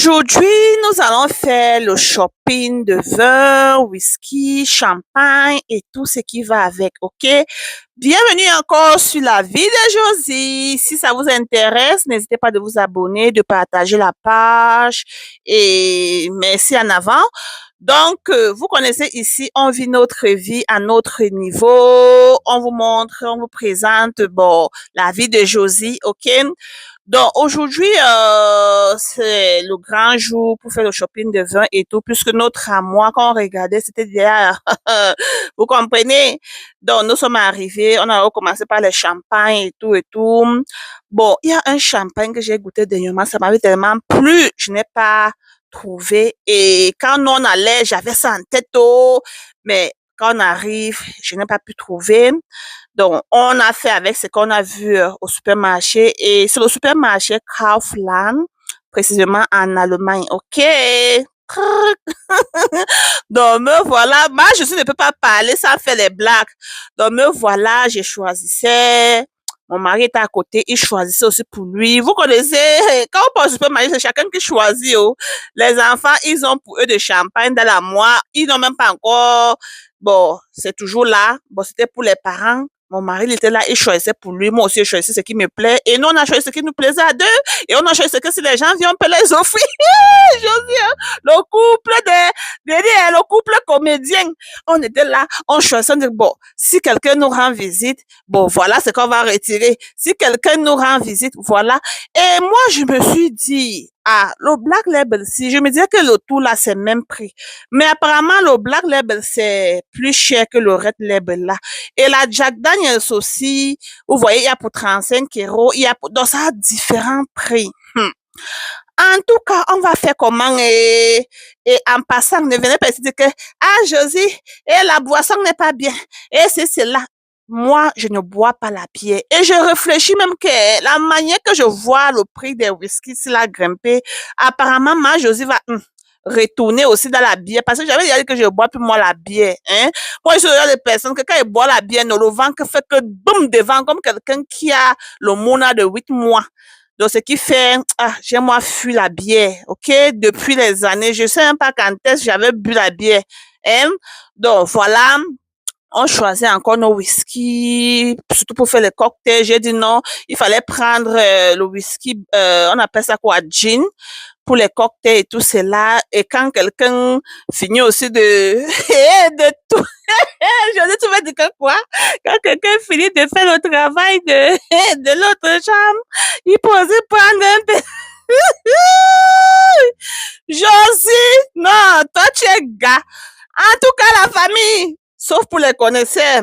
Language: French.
Aujourd'hui, nous allons faire le shopping de vin, whisky, champagne et tout ce qui va avec, ok? Bienvenue encore sur la vie de Josie. Si ça vous intéresse, n'hésitez pas de vous abonner, de partager la page et merci en avant. Donc, vous connaissez ici, on vit notre vie à notre niveau. On vous montre, on vous présente, bon, la vie de Josie, ok? Donc aujourd'hui, c'est le grand jour pour faire le shopping de vin et tout, puisque notre amour, quand on regardait, c'était déjà, vous comprenez? Donc nous sommes arrivés, on a commencé par les champagnes et tout et tout. Bon, il y a un champagne que j'ai goûté dernièrement, ça m'avait tellement plu, je n'ai pas trouvé. Et quand nous on allait, j'avais ça en tête, oh, mais quand on arrive, je n'ai pas pu trouver. Donc, on a fait avec ce qu'on a vu au supermarché et c'est le supermarché Kaufland, précisément en Allemagne. OK. Donc, me voilà. Moi, je ne peux pas parler sans faire les blagues. Donc, me voilà, j'ai choisissais. Mon mari était à côté, il choisissait aussi pour lui. Vous connaissez, quand on pense au supermarché, c'est chacun qui choisit. Oh. Les enfants, ils ont pour eux de champagne dans la moire. Ils n'ont même pas encore. Bon, c'est toujours là. Bon, c'était pour les parents. Mon mari, il était là, il choisissait pour lui. Moi aussi, je choisissais ce qui me plaît. Et nous, on a choisi ce qui nous plaisait à deux. Et on a choisi ce que si les gens viennent, on peut les offrir. Josie, hein, le couple le couple comédien. On était là, on choisissait, on dit, bon, si quelqu'un nous rend visite, bon, voilà ce qu'on va retirer. Si quelqu'un nous rend visite, voilà. Et moi, je me suis dit, ah, le Black Label, si je me disais que le tout là, c'est même prix. Mais apparemment, le Black Label, c'est plus cher que le Red Label là. Et la Jack Daniels aussi, vous voyez, il y a pour 35 €, donc ça a différents prix. En tout cas, on va faire comment et en passant, ne venez pas se dire que, ah, Josie, et la boisson n'est pas bien. Et c'est cela. Moi, je ne bois pas la bière. Et je réfléchis même que la manière que je vois le prix des whisky s'il a grimpé, apparemment, ma Josie va retourner aussi dans la bière. Parce que j'avais dit que je bois plus moi la bière. Hein? Moi, je suis des personnes que quand ils boivent la bière, le ventre fait que boum devant, comme quelqu'un qui a le mona de 8 mois. Donc, ce qui fait, ah, j'ai moi fui la bière, ok? Depuis les années, je sais même pas quand est-ce que j'avais bu la bière, hein? Donc, voilà, on choisit encore nos whisky, surtout pour faire les cocktails. J'ai dit non, il fallait prendre le whisky, on appelle ça quoi, gin, pour les cocktails et tout cela. Et quand quelqu'un finit aussi de, de tout, je dis, tu vas dire que quoi? Quand quelqu'un finit de faire le travail de, de l'autre chambre, il peut aussi prendre un peu. Josie, non, toi tu es gars. En tout cas, la famille, sauf pour les connaisseurs,